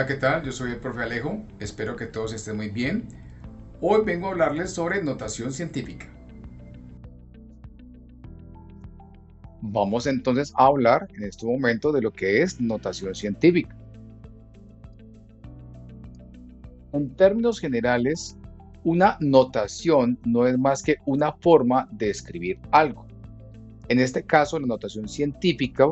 Hola, ¿qué tal? Yo soy el profe Alejo, espero que todos estén muy bien. Hoy vengo a hablarles sobre notación científica. Vamos entonces a hablar en este momento de lo que es notación científica. En términos generales, una notación no es más que una forma de escribir algo. En este caso, la notación científica,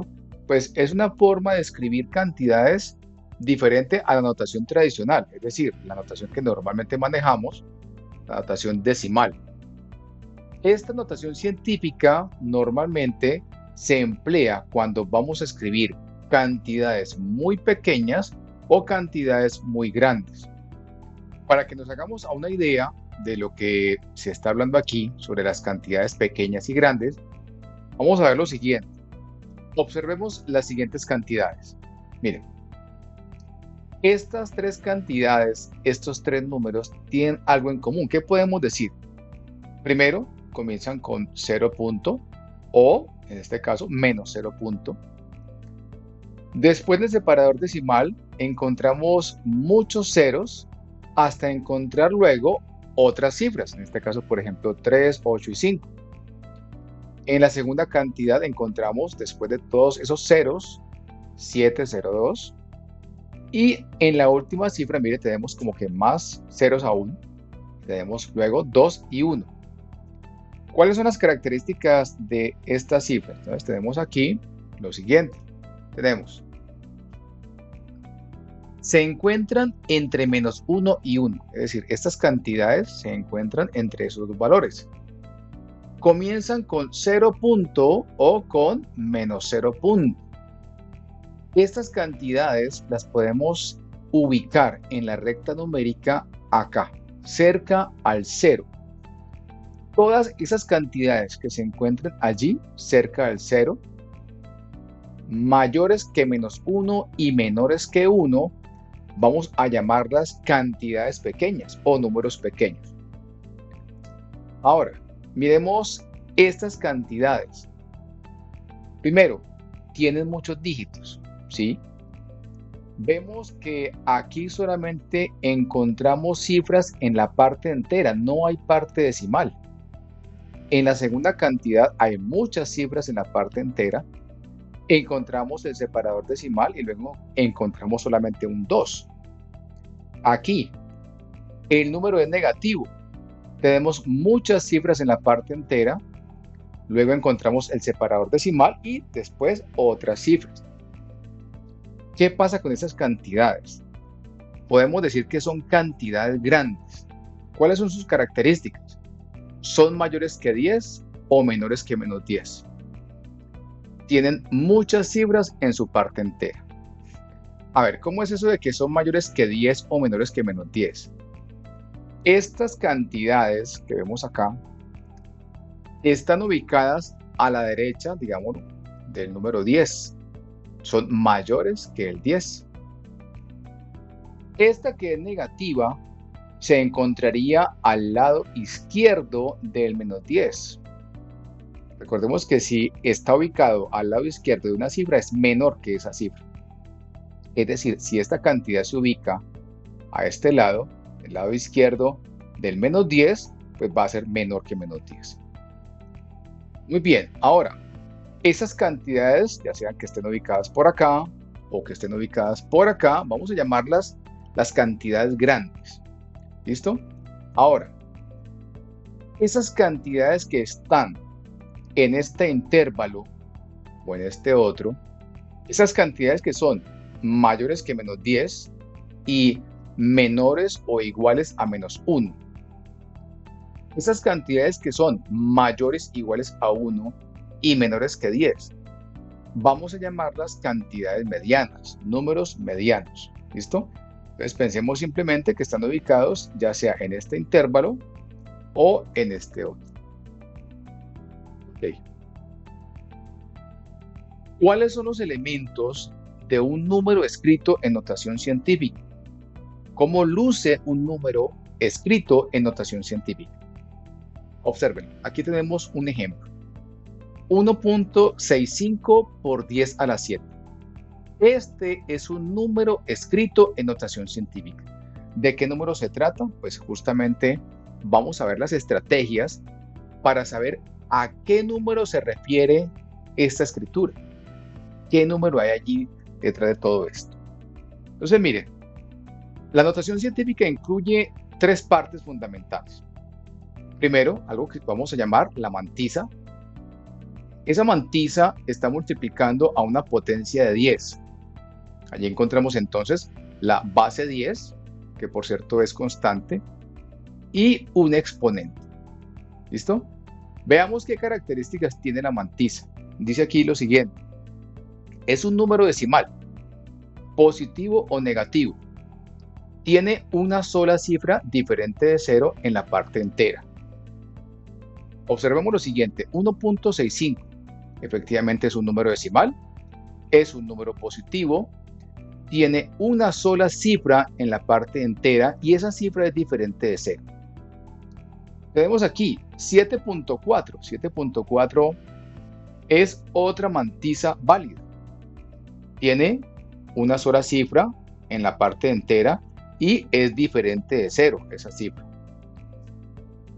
pues es una forma de escribir cantidades diferente a la notación tradicional, es decir, la notación que normalmente manejamos, la notación decimal. Esta notación científica normalmente se emplea cuando vamos a escribir cantidades muy pequeñas o cantidades muy grandes. Para que nos hagamos a una idea de lo que se está hablando aquí sobre las cantidades pequeñas y grandes, vamos a ver lo siguiente. Observemos las siguientes cantidades. Miren, estas tres cantidades, estos tres números, tienen algo en común. ¿Qué podemos decir? Primero, comienzan con 0 punto o, en este caso, menos 0 punto. Después del separador decimal, encontramos muchos ceros hasta encontrar luego otras cifras. En este caso, por ejemplo, 3, 8 y 5. En la segunda cantidad encontramos, después de todos esos ceros, 7, 0, 2. Y en la última cifra, mire, tenemos como que más ceros aún. Tenemos luego 2 y 1. ¿Cuáles son las características de estas cifras? Entonces tenemos aquí lo siguiente. Tenemos, se encuentran entre menos 1 y 1. Es decir, estas cantidades se encuentran entre esos dos valores. Comienzan con 0 punto o con menos 0 punto. Estas cantidades las podemos ubicar en la recta numérica acá, cerca al 0. Todas esas cantidades que se encuentran allí, cerca del 0, mayores que menos 1 y menores que 1, vamos a llamarlas cantidades pequeñas o números pequeños. Ahora, miremos estas cantidades. Primero, tienen muchos dígitos, ¿sí? Vemos que aquí solamente encontramos cifras en la parte entera, no hay parte decimal. En la segunda cantidad hay muchas cifras en la parte entera. Encontramos el separador decimal y luego encontramos solamente un 2. Aquí, el número es negativo. Tenemos muchas cifras en la parte entera. Luego encontramos el separador decimal y después otras cifras. ¿Qué pasa con esas cantidades? Podemos decir que son cantidades grandes. ¿Cuáles son sus características? ¿Son mayores que 10 o menores que menos 10? Tienen muchas cifras en su parte entera. A ver, ¿cómo es eso de que son mayores que 10 o menores que menos 10? Estas cantidades que vemos acá están ubicadas a la derecha, digamos, del número 10. Son mayores que el 10. Esta que es negativa se encontraría al lado izquierdo del menos 10. Recordemos que si está ubicado al lado izquierdo de una cifra es menor que esa cifra. Es decir, si esta cantidad se ubica a este lado, el lado izquierdo del menos 10, pues va a ser menor que menos 10. Muy bien, ahora, esas cantidades, ya sean que estén ubicadas por acá o que estén ubicadas por acá, vamos a llamarlas las cantidades grandes. ¿Listo? Ahora, esas cantidades que están en este intervalo o en este otro, esas cantidades que son mayores que menos 10 y menores o iguales a menos 1. Esas cantidades que son mayores o iguales a 1 y menores que 10, vamos a llamarlas cantidades medianas, números medianos. ¿Listo? Entonces pensemos simplemente que están ubicados ya sea en este intervalo o en este otro. Okay. ¿Cuáles son los elementos de un número escrito en notación científica? ¿Cómo luce un número escrito en notación científica? Observen, aquí tenemos un ejemplo. 1.65 por 10 a la 7. Este es un número escrito en notación científica. ¿De qué número se trata? Pues justamente vamos a ver las estrategias para saber a qué número se refiere esta escritura. ¿Qué número hay allí detrás de todo esto? Entonces, miren, la notación científica incluye tres partes fundamentales. Primero, algo que vamos a llamar la mantisa. Esa mantisa está multiplicando a una potencia de 10. Allí encontramos entonces la base 10, que por cierto es constante, y un exponente. ¿Listo? Veamos qué características tiene la mantisa. Dice aquí lo siguiente. Es un número decimal, positivo o negativo. Tiene una sola cifra diferente de 0 en la parte entera. Observemos lo siguiente, 1.65. Efectivamente es un número decimal, es un número positivo, tiene una sola cifra en la parte entera y esa cifra es diferente de 0. Tenemos aquí 7.4. 7.4 es otra mantisa válida. Tiene una sola cifra en la parte entera y es diferente de 0 esa cifra.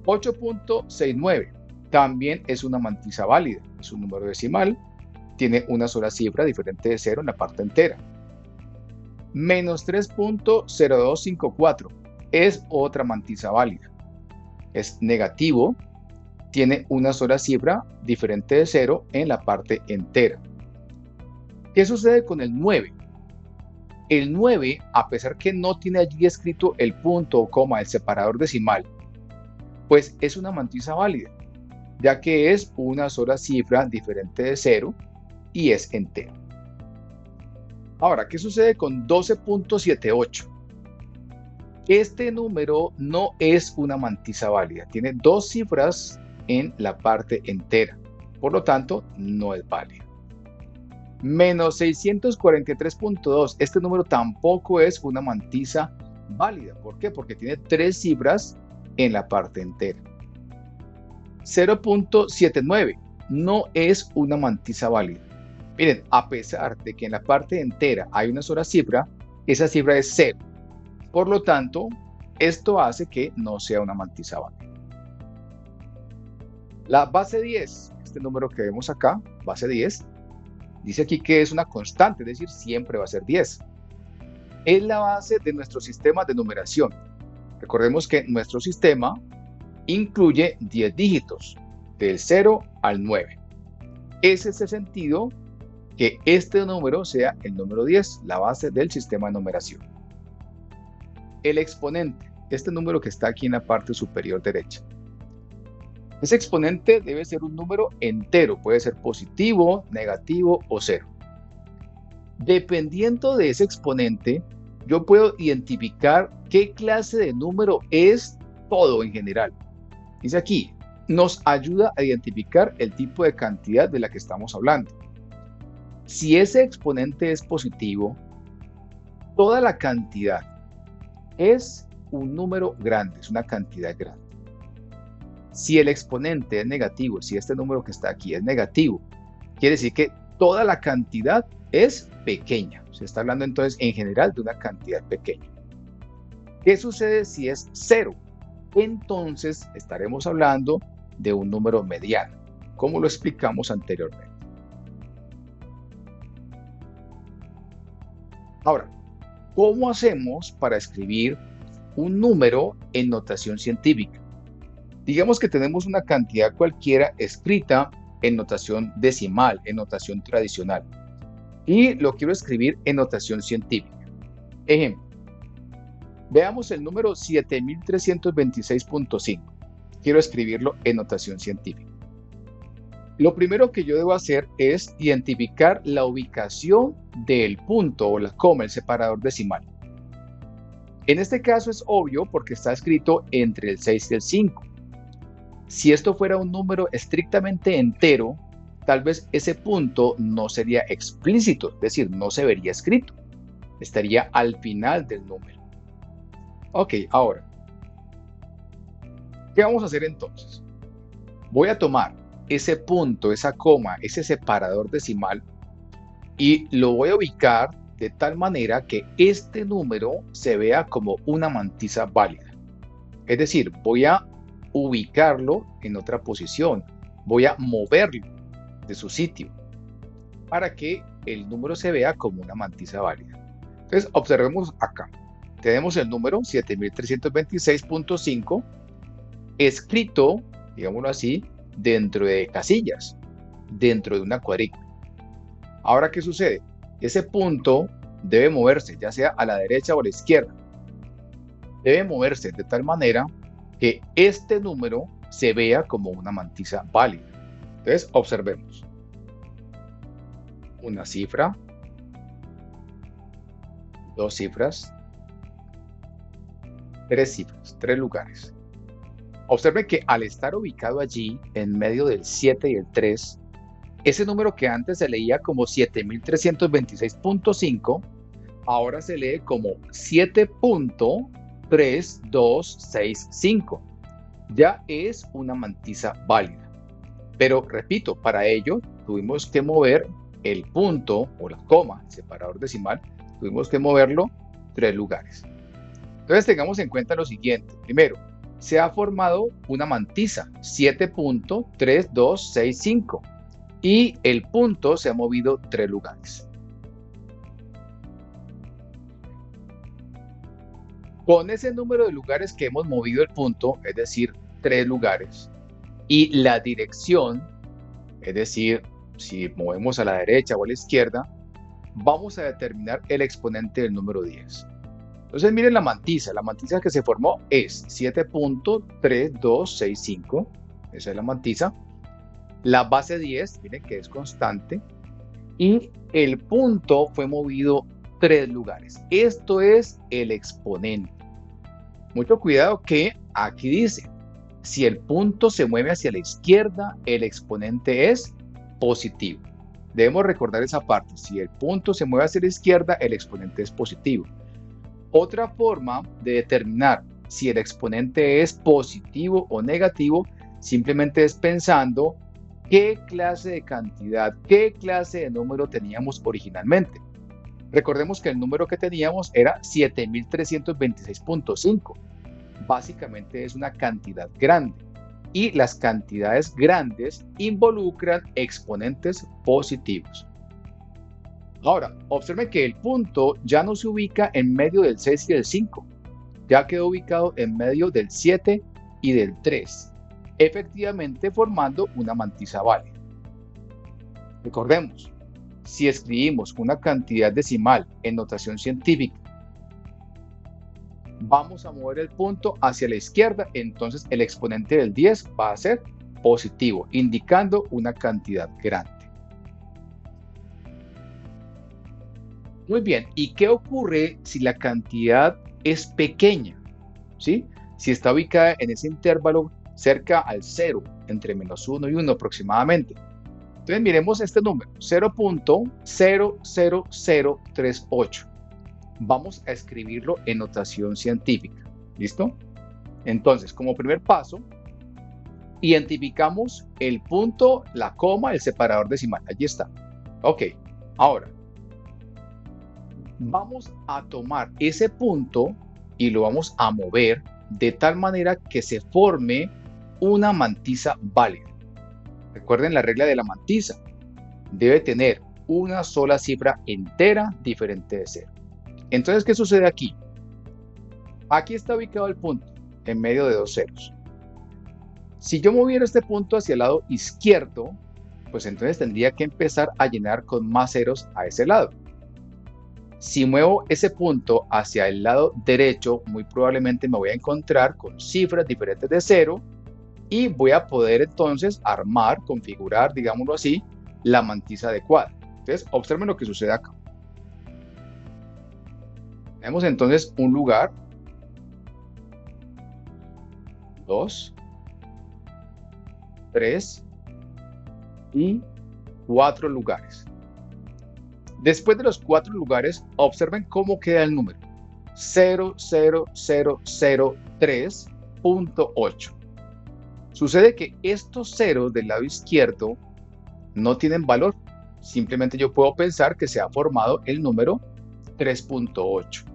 8.69 también es una mantisa válida. Es un número decimal, tiene una sola cifra diferente de 0 en la parte entera. Menos 3.0254 es otra mantisa válida. Es negativo, tiene una sola cifra diferente de 0 en la parte entera. ¿Qué sucede con el 9? El 9, a pesar que no tiene allí escrito el punto o coma, el separador decimal, pues es una mantisa válida, ya que es una sola cifra diferente de 0 y es entero. Ahora, ¿qué sucede con 12.78? Este número no es una mantisa válida, tiene dos cifras en la parte entera, por lo tanto no es válido. Menos 643.2, este número tampoco es una mantisa válida. ¿Por qué? Porque tiene tres cifras en la parte entera. 0.79 no es una mantisa válida. Miren, a pesar de que en la parte entera hay una sola cifra, esa cifra es 0. Por lo tanto, esto hace que no sea una mantisa válida. La base 10, este número que vemos acá, base 10, dice aquí que es una constante, es decir, siempre va a ser 10. Es la base de nuestro sistema de numeración. Recordemos que nuestro sistema incluye 10 dígitos, del 0 al 9. Es ese sentido que este número sea el número 10, la base del sistema de numeración. El exponente, este número que está aquí en la parte superior derecha. Ese exponente debe ser un número entero, puede ser positivo, negativo o 0. Dependiendo de ese exponente, yo puedo identificar qué clase de número es todo en general. Dice aquí, nos ayuda a identificar el tipo de cantidad de la que estamos hablando. Si ese exponente es positivo, toda la cantidad es un número grande, es una cantidad grande. Si el exponente es negativo, si este número que está aquí es negativo, quiere decir que toda la cantidad es pequeña. Se está hablando entonces en general de una cantidad pequeña. ¿Qué sucede si es 0? Entonces estaremos hablando de un número mediano, como lo explicamos anteriormente. Ahora, ¿cómo hacemos para escribir un número en notación científica? Digamos que tenemos una cantidad cualquiera escrita en notación decimal, en notación tradicional, y lo quiero escribir en notación científica. Ejemplo, veamos el número 7326.5. Quiero escribirlo en notación científica. Lo primero que yo debo hacer es identificar la ubicación del punto o la coma, el separador decimal. En este caso es obvio porque está escrito entre el 6 y el 5. Si esto fuera un número estrictamente entero, tal vez ese punto no sería explícito, es decir, no se vería escrito. Estaría al final del número. Ok, ahora, ¿qué vamos a hacer entonces? Voy a tomar ese punto, esa coma, ese separador decimal y lo voy a ubicar de tal manera que este número se vea como una mantisa válida. Es decir, voy a ubicarlo en otra posición, voy a moverlo de su sitio para que el número se vea como una mantisa válida. Entonces, observemos acá. Tenemos el número 7326.5 escrito, digámoslo así, dentro de casillas, dentro de una cuadrícula. Ahora, ¿qué sucede? Ese punto debe moverse, ya sea a la derecha o a la izquierda. Debe moverse de tal manera que este número se vea como una mantisa válida. Entonces, observemos. Una cifra, dos cifras, tres cifras, tres lugares. Observen que al estar ubicado allí, en medio del 7 y el 3, ese número que antes se leía como 7326.5, ahora se lee como 7.3265. Ya es una mantisa válida. Pero repito, para ello tuvimos que mover el punto o la coma, el separador decimal, tuvimos que moverlo 3 lugares. Entonces tengamos en cuenta lo siguiente. Primero, se ha formado una mantisa 7.3265 y el punto se ha movido 3 lugares. Con ese número de lugares que hemos movido el punto, es decir, 3 lugares, y la dirección, es decir, si movemos a la derecha o a la izquierda, vamos a determinar el exponente del número 10. Entonces miren la mantisa que se formó es 7.3265, esa es la mantisa. La base 10, miren que es constante, y el punto fue movido 3 lugares. Esto es el exponente. Mucho cuidado que aquí dice, si el punto se mueve hacia la izquierda, el exponente es positivo. Debemos recordar esa parte, si el punto se mueve hacia la izquierda, el exponente es positivo. Otra forma de determinar si el exponente es positivo o negativo, simplemente es pensando qué clase de cantidad, qué clase de número teníamos originalmente. Recordemos que el número que teníamos era 7326.5. Básicamente es una cantidad grande. Y las cantidades grandes involucran exponentes positivos. Ahora, observen que el punto ya no se ubica en medio del 6 y del 5. Ya quedó ubicado en medio del 7 y del 3. Efectivamente formando una mantisa válida. Recordemos, si escribimos una cantidad decimal en notación científica, vamos a mover el punto hacia la izquierda, entonces el exponente del 10 va a ser positivo, indicando una cantidad grande. Muy bien, ¿y qué ocurre si la cantidad es pequeña? ¿Sí? Si está ubicada en ese intervalo cerca al 0, entre -1 y 1 aproximadamente. Entonces miremos este número, 0.00038. Vamos a escribirlo en notación científica. ¿Listo? Entonces, como primer paso, identificamos el punto, la coma, el separador decimal. Allí está. Ok, ahora vamos a tomar ese punto y lo vamos a mover de tal manera que se forme una mantisa válida. Recuerden la regla de la mantisa. Debe tener una sola cifra entera diferente de 0. Entonces, ¿qué sucede aquí? Aquí está ubicado el punto, en medio de 2 ceros. Si yo moviera este punto hacia el lado izquierdo, pues entonces tendría que empezar a llenar con más ceros a ese lado. Si muevo ese punto hacia el lado derecho, muy probablemente me voy a encontrar con cifras diferentes de 0 y voy a poder entonces armar, configurar, digámoslo así, la mantisa adecuada. Entonces, observen lo que sucede acá. Tenemos entonces un lugar, 2, 3 y 4 lugares. Después de los 4 lugares, observen cómo queda el número. 00003.8. Sucede que estos ceros del lado izquierdo no tienen valor, Simplemente yo puedo pensar que se ha formado el número 3.8.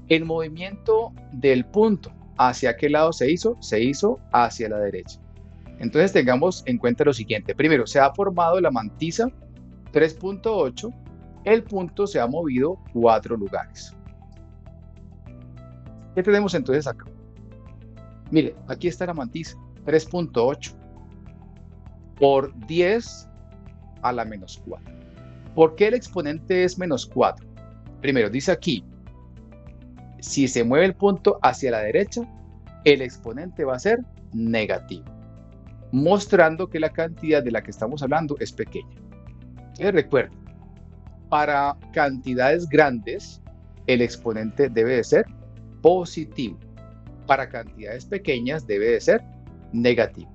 El movimiento del punto, ¿hacia qué lado se hizo? Se hizo hacia la derecha. Entonces tengamos en cuenta lo siguiente. Primero, se ha formado la mantisa 3.8. El punto se ha movido 4 lugares. ¿Qué tenemos entonces acá? Mire, aquí está la mantisa 3.8 por 10 a la menos 4. ¿Por qué el exponente es menos 4? Primero, dice aquí, si se mueve el punto hacia la derecha, el exponente va a ser negativo, mostrando que la cantidad de la que estamos hablando es pequeña. Recuerden, para cantidades grandes, el exponente debe de ser positivo. Para cantidades pequeñas debe de ser negativo.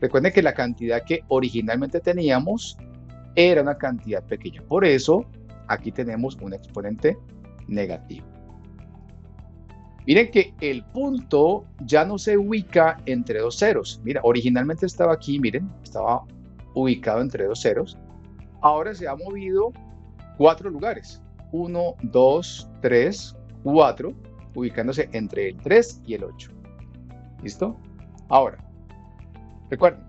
Recuerden que la cantidad que originalmente teníamos era una cantidad pequeña. Por eso, aquí tenemos un exponente negativo. Miren que el punto ya no se ubica entre dos ceros. Mira, originalmente estaba aquí, miren, estaba ubicado entre dos ceros. Ahora se ha movido 4 lugares. 1, 2, 3, 4, ubicándose entre el 3 y el 8. ¿Listo? Ahora, recuerden,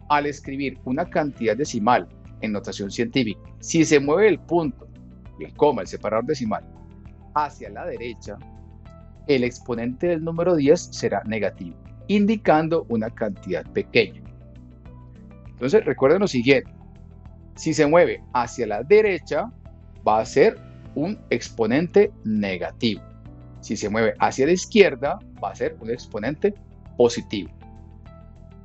al escribir una cantidad decimal en notación científica, si se mueve el punto, el coma, el separador decimal, hacia la derecha, el exponente del número 10 será negativo, indicando una cantidad pequeña. Entonces, recuerden lo siguiente. Si se mueve hacia la derecha, va a ser un exponente negativo. Si se mueve hacia la izquierda, va a ser un exponente positivo.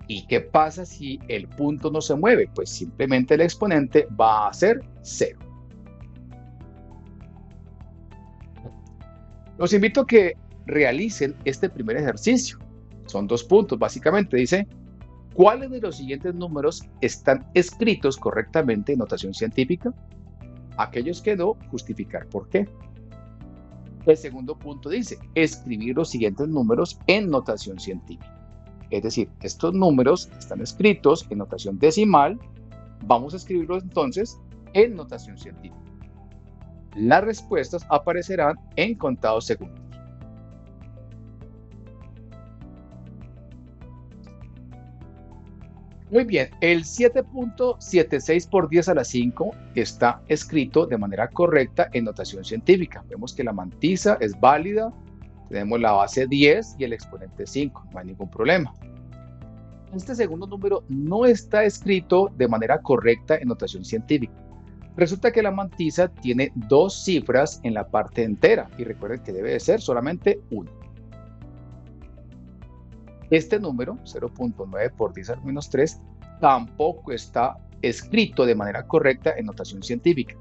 ¿Y qué pasa si el punto no se mueve? Pues simplemente el exponente va a ser 0. Los invito a que realicen este primer ejercicio. Son 2 puntos, básicamente. Dice, ¿cuáles de los siguientes números están escritos correctamente en notación científica? Aquellos que no, justificar por qué. El segundo punto dice, escribir los siguientes números en notación científica. Es decir, estos números están escritos en notación decimal. Vamos a escribirlos entonces en notación científica. Las respuestas aparecerán en contados segundos. Muy bien, el 7.76 por 10 a la 5 está escrito de manera correcta en notación científica. Vemos que la mantisa es válida, tenemos la base 10 y el exponente 5, no hay ningún problema. Este segundo número no está escrito de manera correcta en notación científica. Resulta que la mantisa tiene 2 cifras en la parte entera y recuerden que debe de ser solamente 1. Este número, 0.9 por 10 al menos 3, tampoco está escrito de manera correcta en notación científica.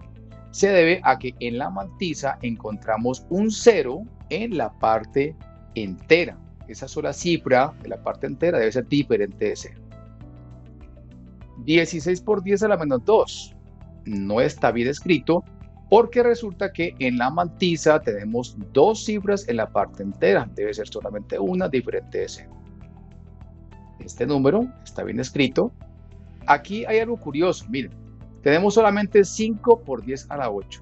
Se debe a que en la mantisa encontramos un 0 en la parte entera. Esa sola cifra de la parte entera debe ser diferente de 0. 16 por 10 a la menos 2 no está bien escrito porque resulta que en la mantisa tenemos 2 cifras en la parte entera. Debe ser solamente una diferente de 0. Este número está bien escrito. Aquí hay algo curioso, miren, tenemos solamente 5 por 10 a la 8.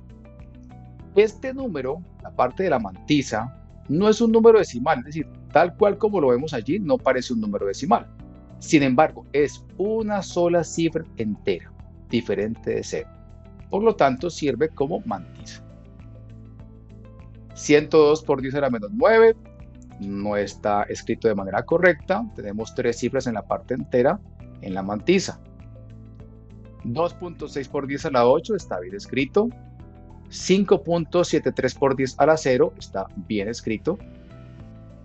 Este número, la parte de la mantisa, no es un número decimal, es decir, tal cual como lo vemos allí, no parece un número decimal. Sin embargo, es una sola cifra entera, diferente de 0. Por lo tanto, sirve como mantisa. 102 por 10 a la menos 9. No está escrito de manera correcta. Tenemos 3 cifras en la parte entera en la mantisa. 2.6 por 10 a la 8 está bien escrito. 5.73 por 10 a la 0 está bien escrito.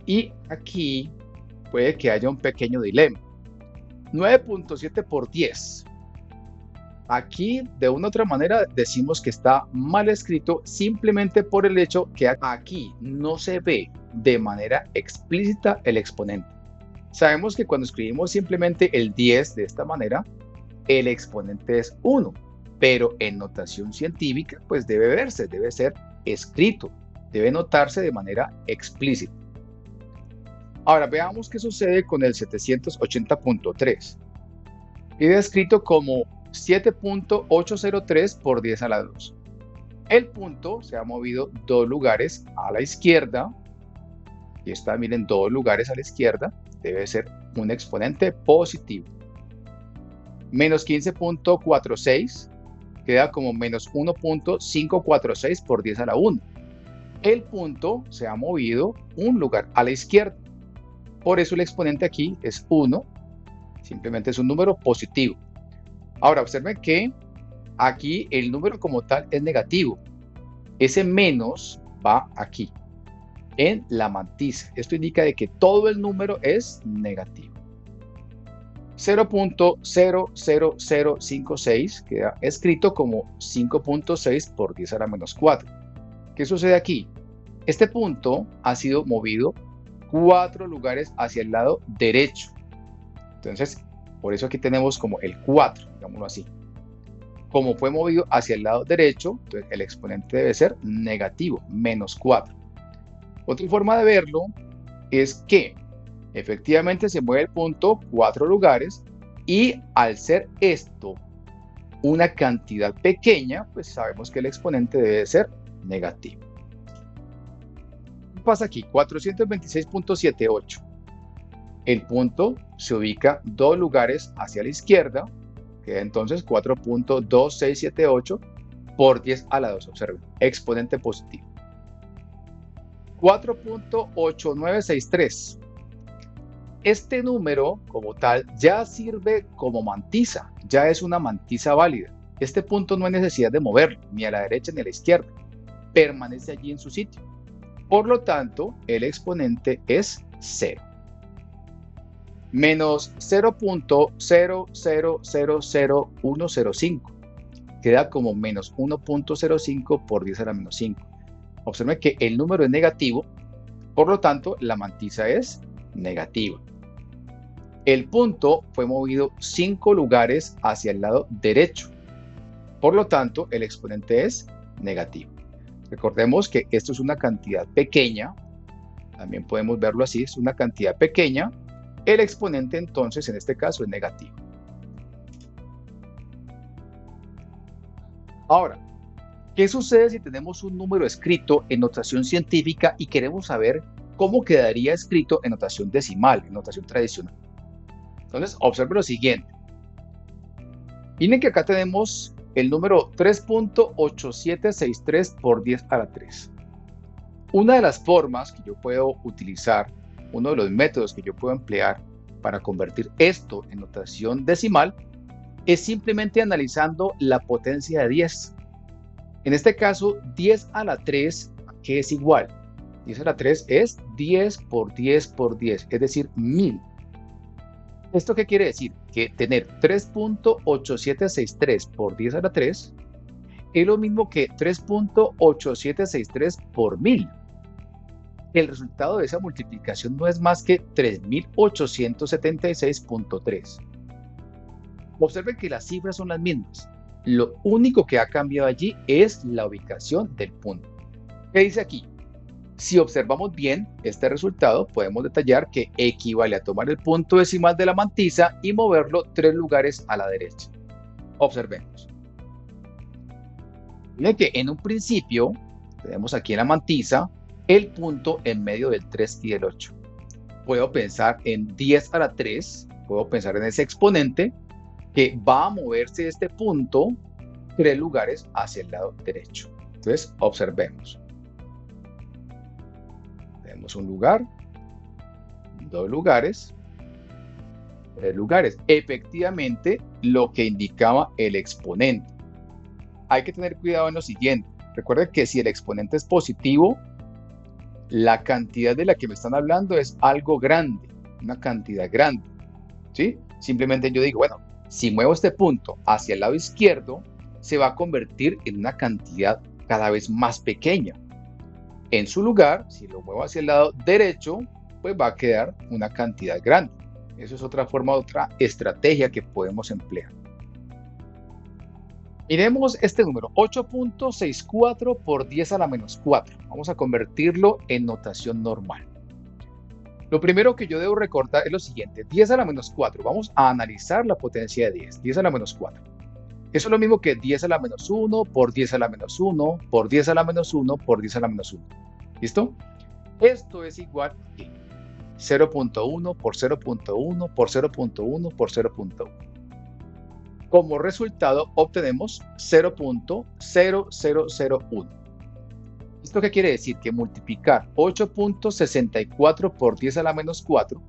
Y aquí puede que haya un pequeño dilema. 9.7 por 10. Aquí, de una u otra manera, decimos que está mal escrito simplemente por el hecho que aquí no se ve de manera explícita el exponente. Sabemos que cuando escribimos simplemente el 10 de esta manera, el exponente es 1, pero en notación científica pues debe verse, debe ser escrito, debe notarse de manera explícita. Ahora veamos qué sucede con el 780.3. Queda escrito como 7.803 por 10 a la 2. El punto se ha movido 2 lugares a la izquierda. Aquí está, miren, 2 lugares a la izquierda. Debe ser un exponente positivo. Menos 15.46 queda como menos 1.546 por 10 a la 1. El punto se ha movido un lugar a la izquierda. Por eso el exponente aquí es 1. Simplemente es un número positivo. Ahora observen que aquí el número como tal es negativo. Ese menos va aquí, en la mantisa. Esto indica de que todo el número es negativo. 0.00056 queda escrito como 5.6 por 10 a la menos 4. ¿Qué sucede aquí? Este punto ha sido movido 4 lugares hacia el lado derecho. Entonces, por eso aquí tenemos como el 4, digámoslo así. Como fue movido hacia el lado derecho, entonces el exponente debe ser negativo, menos 4. Otra forma de verlo es que efectivamente se mueve el punto 4 lugares y al ser esto una cantidad pequeña, pues sabemos que el exponente debe ser negativo. ¿Qué pasa aquí? 426.78. El punto se ubica 2 lugares hacia la izquierda, queda entonces 4.2678 por 10 a la 2. Observen, exponente positivo. 4.8963. Este número como tal ya sirve como mantisa, ya es una mantisa válida. Este punto no hay necesidad de moverlo, ni a la derecha ni a la izquierda. Permanece allí en su sitio. Por lo tanto, el exponente es 0. Menos 0.0000105. Queda como menos 1.05 por 10 a la menos 5. Observen que el número es negativo, por lo tanto, la mantisa es negativa. El punto fue movido 5 lugares hacia el lado derecho. Por lo tanto, el exponente es negativo. Recordemos que esto es una cantidad pequeña. También podemos verlo así, es una cantidad pequeña. El exponente entonces en este caso es negativo. Ahora, ¿qué sucede si tenemos un número escrito en notación científica y queremos saber cómo quedaría escrito en notación decimal, en notación tradicional? Entonces, observen lo siguiente. Miren que acá tenemos el número 3.8763 por 10 a la 3. Una de las formas que yo puedo utilizar, uno de los métodos que yo puedo emplear para convertir esto en notación decimal, es simplemente analizando la potencia de 10. En este caso, 10 a la 3, ¿qué es igual? 10 a la 3 es 10 por 10 por 10, es decir, 1000. ¿Esto qué quiere decir? Que tener 3.8763 por 10 a la 3 es lo mismo que 3.8763 por 1000. El resultado de esa multiplicación no es más que 3876.3. Observen que las cifras son las mismas. Lo único que ha cambiado allí es la ubicación del punto. ¿Qué dice aquí? Si observamos bien este resultado, podemos detallar que equivale a tomar el punto decimal de la mantisa y moverlo 3 lugares a la derecha. Observemos. Miren que en un principio tenemos aquí en la mantisa el punto en medio del 3 y del 8. Puedo pensar en 10 a la 3, puedo pensar en ese exponente que va a moverse este punto 3 lugares hacia el lado derecho. Entonces, observemos. Tenemos un lugar, 2 lugares, 3 lugares. Efectivamente, lo que indicaba el exponente. Hay que tener cuidado en lo siguiente. Recuerden que si el exponente es positivo, la cantidad de la que me están hablando es algo grande, una cantidad grande, ¿sí? Simplemente yo digo, bueno, si muevo este punto hacia el lado izquierdo, se va a convertir en una cantidad cada vez más pequeña. En su lugar, si lo muevo hacia el lado derecho, pues va a quedar una cantidad grande. Eso es otra forma, otra estrategia que podemos emplear. Miremos este número, 8.64 por 10 a la menos 4. Vamos a convertirlo en notación normal. Lo primero que yo debo recordar es lo siguiente, 10 a la menos 4. Vamos a analizar la potencia de 10, 10 a la menos 4. Eso es lo mismo que 10 a la menos 1 por 10 a la menos 1 por 10 a la menos 1 por 10 a la menos 1. ¿Listo? Esto es igual a 0.1 por 0.1 por 0.1 por 0.1. Como resultado obtenemos 0.0001. ¿Esto qué quiere decir? Que multiplicar 8.64 por 10 a la menos 4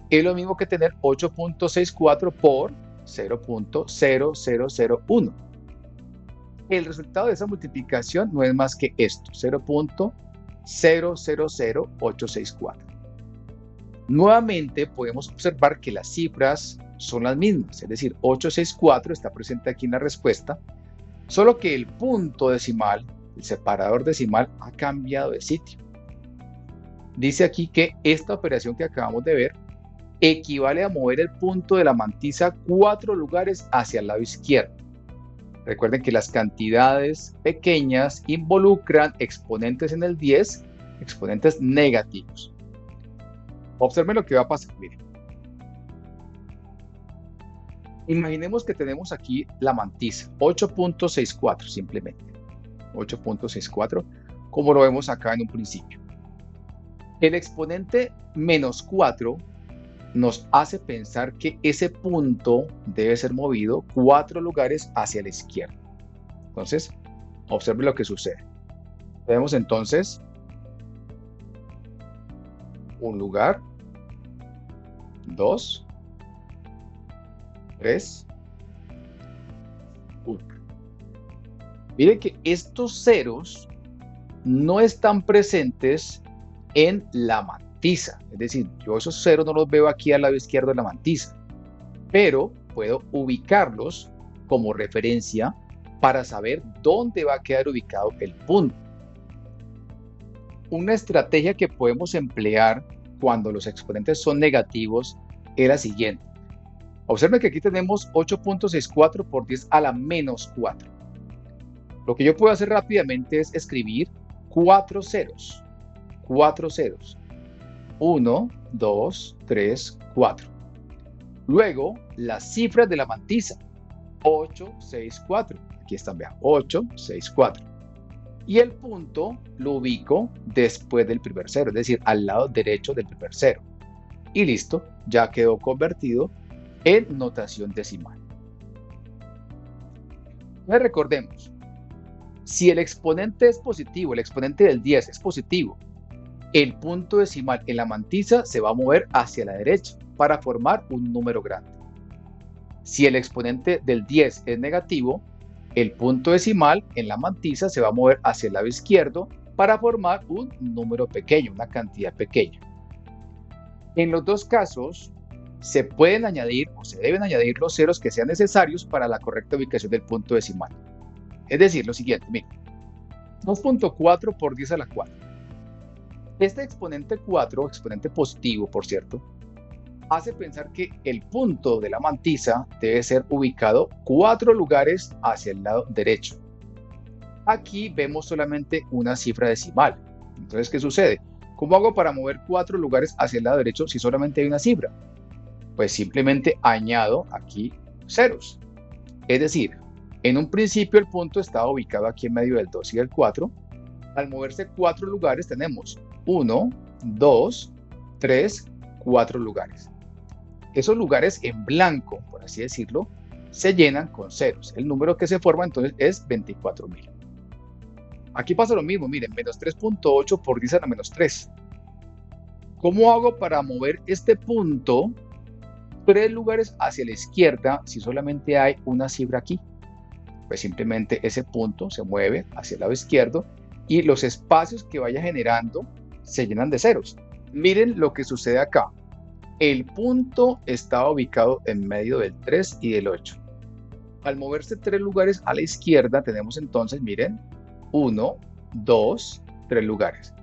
es lo mismo que tener 8.64 por 0.0001. El resultado de esa multiplicación no es más que esto, 0.000864. Nuevamente podemos observar que las cifras son las mismas, es decir, 864 está presente aquí en la respuesta, solo que el punto decimal, el separador decimal, ha cambiado de sitio. Dice aquí que esta operación que acabamos de ver equivale a mover el punto de la mantisa 4 lugares hacia el lado izquierdo. Recuerden que las cantidades pequeñas involucran exponentes en el 10, exponentes negativos. Observen lo que va a pasar. Miren. Imaginemos que tenemos aquí la mantisa, 8.64 simplemente. 8.64, como lo vemos acá en un principio. El exponente menos 4 nos hace pensar que ese punto debe ser movido 4 lugares hacia la izquierda. Entonces, observe lo que sucede. Tenemos entonces un lugar, 2, 3, 1. Miren que estos ceros no están presentes en la mantisa. Es decir, yo esos ceros no los veo aquí al lado izquierdo de la mantisa, pero puedo ubicarlos como referencia para saber dónde va a quedar ubicado el punto. Una estrategia que podemos emplear cuando los exponentes son negativos es la siguiente. Observen que aquí tenemos 8.64 por 10 a la menos 4. Lo que yo puedo hacer rápidamente es escribir 4 ceros. 4 ceros. 1, 2, 3, 4. Luego, las cifras de la mantisa. 8, 6, 4. Aquí están, vean. 8, 6, 4. Y el punto lo ubico después del primer cero, es decir, al lado derecho del primer cero. Y listo, ya quedó convertido en notación decimal. Entonces recordemos, si el exponente es positivo, el exponente del 10 es positivo, el punto decimal en la mantisa se va a mover hacia la derecha para formar un número grande. Si el exponente del 10 es negativo, el punto decimal en la mantisa se va a mover hacia el lado izquierdo para formar un número pequeño, una cantidad pequeña. En los dos casos, se pueden añadir o se deben añadir los ceros que sean necesarios para la correcta ubicación del punto decimal. Es decir, lo siguiente, miren, 2.4 por 10 a la 4. Este exponente 4, exponente positivo, por cierto, hace pensar que el punto de la mantisa debe ser ubicado 4 lugares hacia el lado derecho. Aquí vemos solamente una cifra decimal. Entonces, ¿qué sucede? ¿Cómo hago para mover 4 lugares hacia el lado derecho si solamente hay una cifra? Pues simplemente añado aquí ceros. Es decir, en un principio el punto estaba ubicado aquí en medio del 2 y del 4. Al moverse 4 lugares tenemos 1, 2, 3, 4 lugares. Esos lugares en blanco, por así decirlo, se llenan con ceros. El número que se forma entonces es 24.000. Aquí pasa lo mismo, miren, menos 3.8 por 10 a la menos 3. ¿Cómo hago para mover este punto 3 lugares hacia la izquierda si solamente hay una cifra aquí? Pues simplemente ese punto se mueve hacia el lado izquierdo y los espacios que vaya generando se llenan de ceros. Miren lo que sucede acá. El punto estaba ubicado en medio del 3 y del 8. Al moverse 3 lugares a la izquierda tenemos entonces, miren, 1, 2, 3 lugares.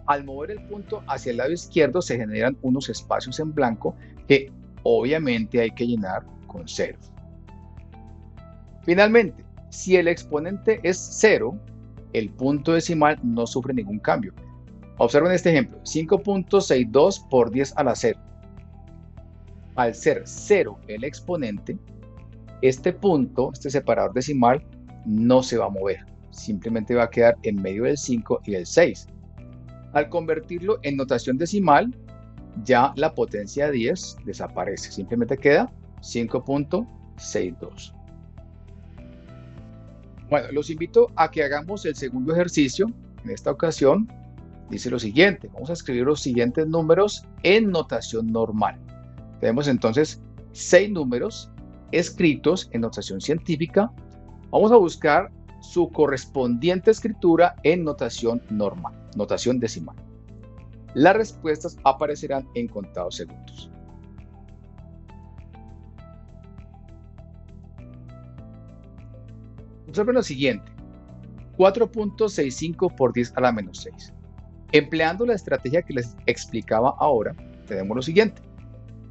Al mover el punto hacia el lado izquierdo se generan unos espacios en blanco que obviamente hay que llenar con ceros. Finalmente, si el exponente es 0, el punto decimal no sufre ningún cambio. Observen este ejemplo, 5.62 por 10 a la 0. Al ser 0 el exponente, este punto, este separador decimal, no se va a mover. Simplemente va a quedar en medio del 5 y del 6. Al convertirlo en notación decimal, ya la potencia de 10 desaparece. Simplemente queda 5.62. Bueno, los invito a que hagamos el segundo ejercicio. En esta ocasión dice lo siguiente. Vamos a escribir los siguientes números en notación normal. Tenemos entonces 6 números escritos en notación científica. Vamos a buscar su correspondiente escritura en notación normal, notación decimal. Las respuestas aparecerán en contados segundos. Observen lo siguiente: 4.65 por 10 a la menos 6. Empleando la estrategia que les explicaba ahora, tenemos lo siguiente.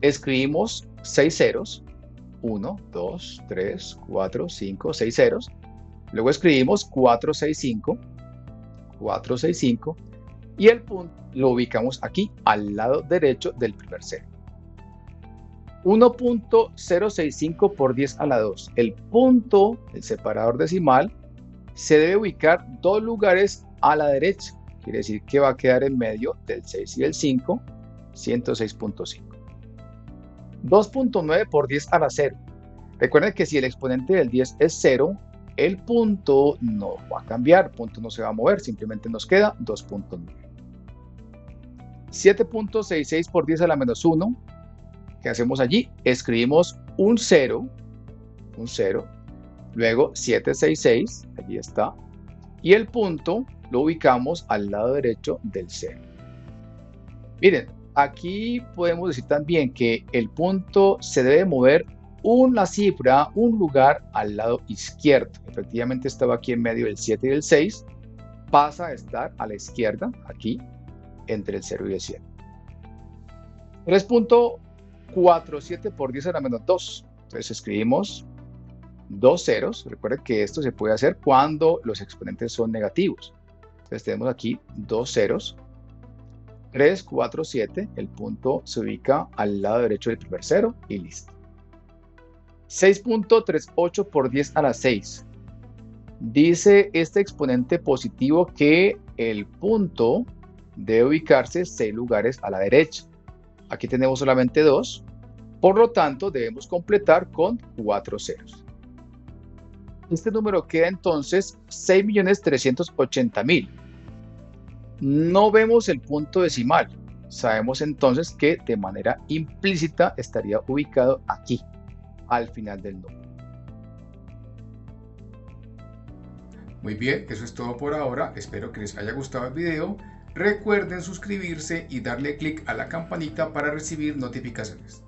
Escribimos 6 ceros, 1, 2, 3, 4, 5, 6 ceros. Luego escribimos 465, 465, y el punto lo ubicamos aquí al lado derecho del primer cero. 1.065 por 10 a la 2. El punto, el separador decimal, se debe ubicar 2 lugares a la derecha. Quiere decir que va a quedar en medio del 6 y del 5, 106.5. 2.9 por 10 a la 0. Recuerden que si el exponente del 10 es 0, el punto no va a cambiar, el punto no se va a mover, simplemente nos queda 2.9. 7.66 por 10 a la menos 1. ¿Qué hacemos allí? Escribimos un 0, luego 766, allí está, y el punto lo ubicamos al lado derecho del 0. Miren, aquí podemos decir también que el punto se debe mover una cifra, un lugar al lado izquierdo. Efectivamente estaba aquí en medio del 7 y del 6, pasa a estar a la izquierda, aquí, entre el 0 y el 7. 3.47 por 10 a la menos 2. Entonces escribimos 2 ceros. Recuerden que esto se puede hacer cuando los exponentes son negativos. Entonces tenemos aquí 2 ceros. 3, 4, 7. El punto se ubica al lado derecho del primer cero y listo. 6.38 por 10 a la 6. Dice este exponente positivo que el punto debe ubicarse 6 lugares a la derecha. Aquí tenemos solamente 2, por lo tanto debemos completar con 4 ceros. Este número queda entonces 6.380.000. No vemos el punto decimal. Sabemos entonces que de manera implícita estaría ubicado aquí, al final del número. Muy bien, eso es todo por ahora. Espero que les haya gustado el video. Recuerden suscribirse y darle clic a la campanita para recibir notificaciones.